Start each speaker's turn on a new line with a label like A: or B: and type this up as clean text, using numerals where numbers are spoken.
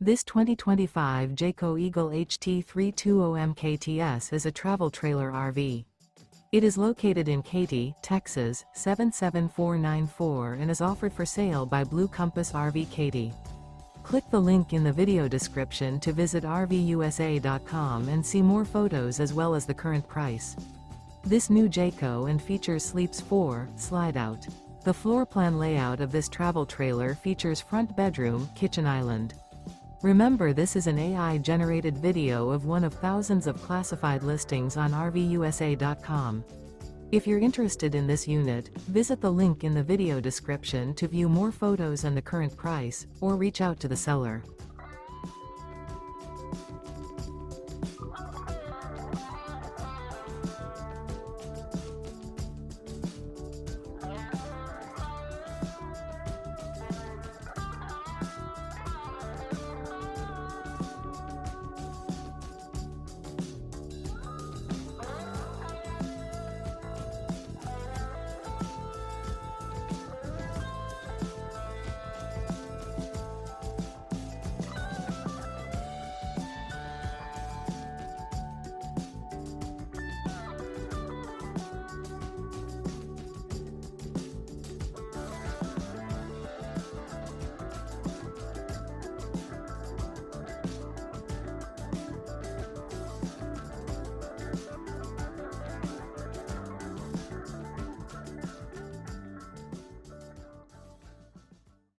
A: This 2025 Jayco Eagle HT 320 MKTS is a travel trailer RV. It is located in Katy, Texas, 77494 and is offered for sale by Blue Compass RV Katy. Click the link in the video description to visit RVUSA.com and see more photos as well as the current price. This new Jayco and features Sleeps 4, Slideout. The floor plan layout of this travel trailer features front bedroom, kitchen island. Remember, this is an AI-generated video of one of thousands of classified listings on RVUSA.com. If you're interested in this unit, visit the link in the video description to view more photos and the current price, or reach out to the seller.